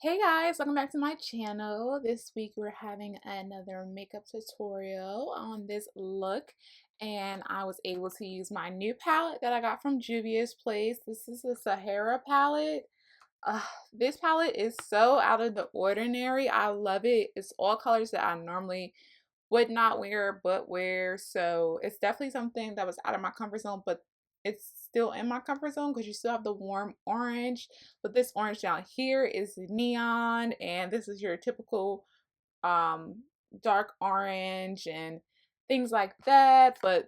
Hey guys, welcome back to my channel. This week we're having another makeup tutorial on this look, and I was able to use my new palette that I got from Juvia's place. This is the Sahara palette. Uh, this palette is so out of the ordinary. I love it. It's all colors that I normally would not wear but wear, so it's definitely something that was out of my comfort zone, but it's still in my comfort zone because you still have the warm orange, but this orange down here is neon, and this is your typical um dark orange and things like that. But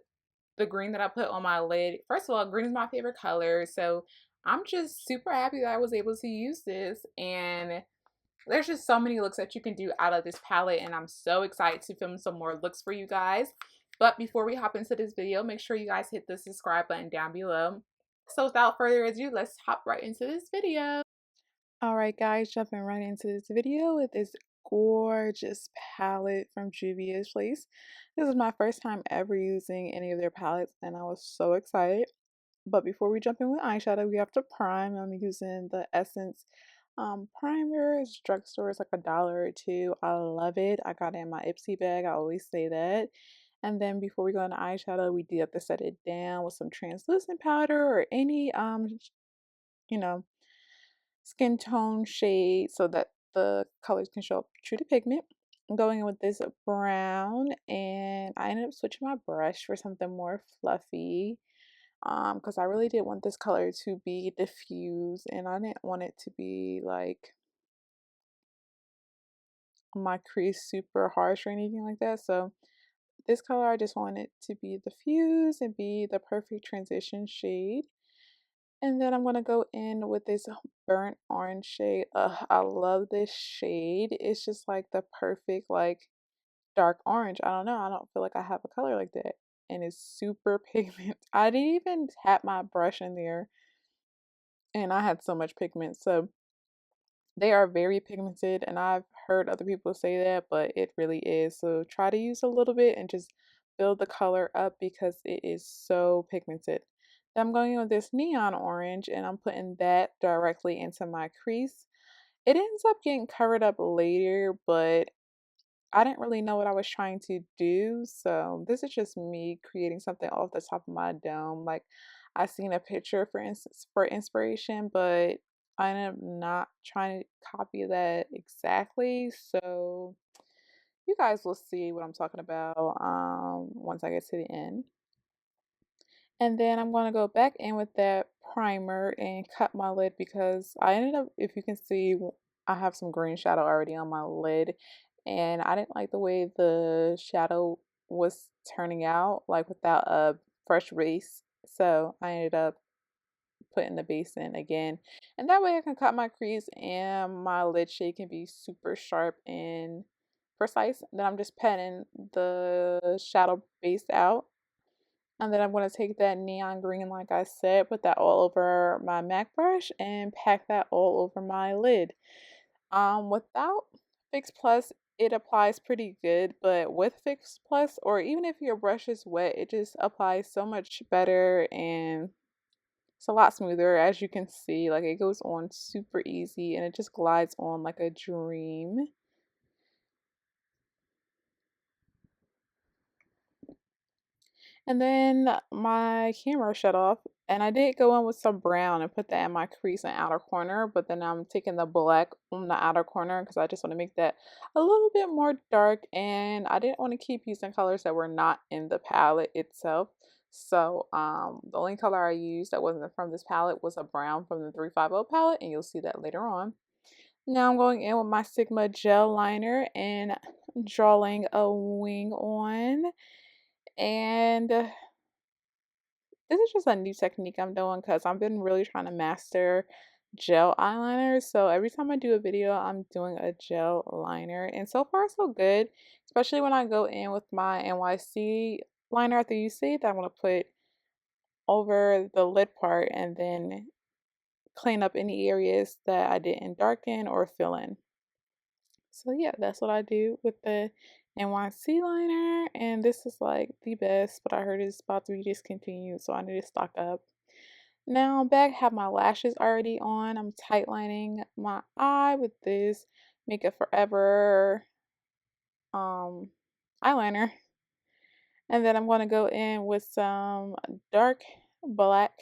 the green that I put on my lid, first of all, green is my favorite color, so I'm just super happy that I was able to use this. And there's just so many looks that you can do out of this palette, and I'm so excited to film some more looks for you guys. But before we hop into this video, make sure you guys hit the subscribe button down below. So without further ado, let's hop right into this video. Alright guys, jumping right into this video with this gorgeous palette from Juvia's place. This is my first time ever using any of their palettes, and I was so excited. But before we jump in with eyeshadow, we have to prime. I'm using the Essence primer. It's drugstore. It's like $1 or $2. I love it. I got it in my Ipsy bag. I always say that. And then before we go into eyeshadow, we do have to set it down with some translucent powder or any you know, skin tone shade so that the colors can show up true to pigment. I'm going in with this brown, and I ended up switching my brush for something more fluffy because I really did want this color to be diffused, and I didn't want it to be like my crease super harsh or anything like that. So this color, I just want it to be diffused and be the perfect transition shade. And then I'm going to go in with this burnt orange shade. I love this shade. It's just like the perfect like dark orange. I don't know. I don't feel like I have a color like that. And it's super pigment. I didn't even tap my brush in there, and I had so much pigment. So they are very pigmented, and I've heard other people say that, but it really is. So try to use a little bit and just build the color up because it is so pigmented. Then I'm going in with this neon orange, and I'm putting that directly into my crease. It ends up getting covered up later, but I didn't really know what I was trying to do. So this is just me creating something off the top of my dome. Like, I seen a picture for instance for inspiration, but I ended up not trying to copy that exactly. So you guys will see what I'm talking about once I get to the end. And then I'm going to go back in with that primer and cut my lid because I ended up, if you can see, I have some green shadow already on my lid, and I didn't like the way the shadow was turning out, like without a fresh base. So I ended up putting the base in again, and that way I can cut my crease and my lid shade can be super sharp and precise. Then I'm just patting the shadow base out, and then I'm going to take that neon green, like I said, put that all over my MAC brush and pack that all over my lid. Without Fix Plus, it applies pretty good, but with Fix Plus, or even if your brush is wet, it just applies so much better, and it's a lot smoother. As you can see, like, it goes on super easy and it just glides on like a dream. And then my camera shut off, and I did go in with some brown and put that in my crease and outer corner, but then I'm taking the black on the outer corner because I just want to make that a little bit more dark, and I didn't want to keep using colors that were not in the palette itself. So the only color I used that wasn't from this palette was a brown from the 350 palette, and you'll see that later on. Now I'm going in with my Sigma gel liner and drawing a wing on. And this is just a new technique I'm doing because I've been really trying to master gel eyeliner. So every time I do a video, I'm doing a gel liner. And so far, so good. Especially when I go in with my NYC liner after you see that I'm going to put over the lid part and then clean up any areas that I didn't darken or fill in. So yeah, that's what I do with the NYC liner, and this is like the best, but I heard it's about to be discontinued, so I need to stock up. Now I'm back, have my lashes already on. I'm tightlining my eye with this Make It Forever um, eyeliner. And then I'm going to go in with some dark black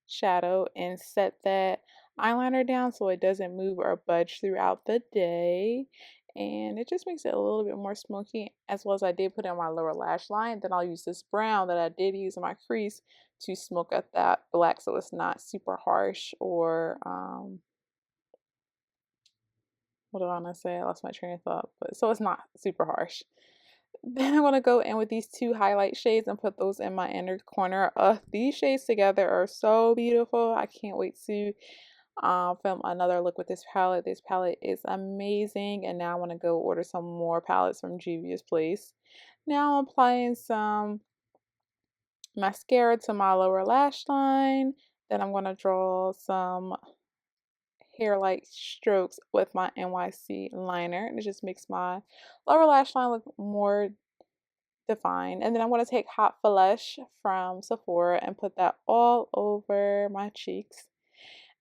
shadow and set that eyeliner down so it doesn't move or budge throughout the day. And it just makes it a little bit more smoky, as well as I did put in my lower lash line. Then I'll use this brown that I did use in my crease to smoke up that black so it's not super harsh or what do I want to say? I lost my train of thought, but so it's not super harsh. Then I'm going to go in with these two highlight shades and put those in my inner corner. These shades together are so beautiful. I can't wait to film another look with this palette. This palette is amazing. And now I want to go order some more palettes from Juvia's place. Now I'm applying some mascara to my lower lash line. Then I'm going to draw some hair-like strokes with my NYC liner. And it just makes my lower lash line look more defined. And then I'm going to take Hot Flush from Sephora and put that all over my cheeks.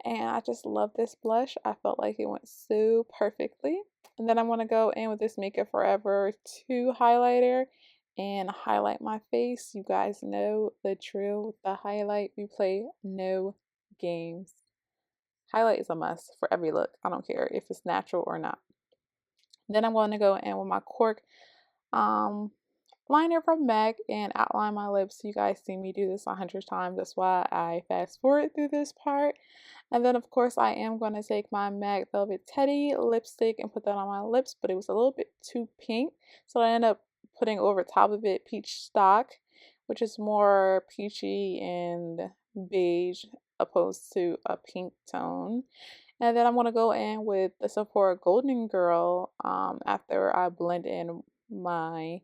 And I just love this blush. I felt like it went so perfectly. And then I'm going to go in with this Make It Forever 2 highlighter and highlight my face. You guys know the drill with the highlight. We play no games. Highlight is a must for every look. I don't care if it's natural or not. Then I'm going to go in with my Cork liner from MAC and outline my lips. You guys see me do this 100 times. That's why I fast forward through this part. And then of course I am going to take my MAC Velvet Teddy lipstick and put that on my lips, but it was a little bit too pink. So I ended up putting over top of it Peachstock, which is more peachy and beige opposed to a pink tone. And then I'm going to go in with the Sephora Golden Girl after I blend in my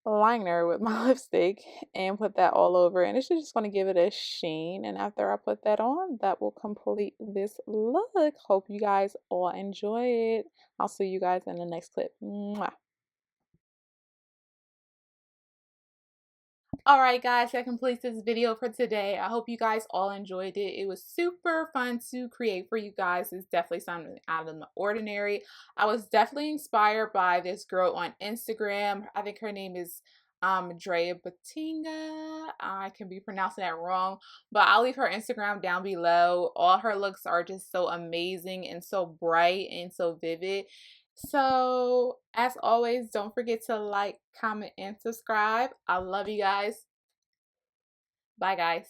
liner with my lipstick and put that all over, and it's just going to give it a sheen. And after I put that on, that will complete this look. Hope you guys all enjoy it. I'll see you guys in the next clip. Mwah. Alright guys, that completes this video for today. I hope you guys all enjoyed it. It was super fun to create for you guys. It's definitely something out of the ordinary. I was definitely inspired by this girl on Instagram. I think her name is Dreyah Bentivegas. I can be pronouncing that wrong, but I'll leave her Instagram down below. All her looks are just so amazing and so bright and so vivid. So, as always, don't forget to like, comment, and subscribe. I love you guys. Bye, guys.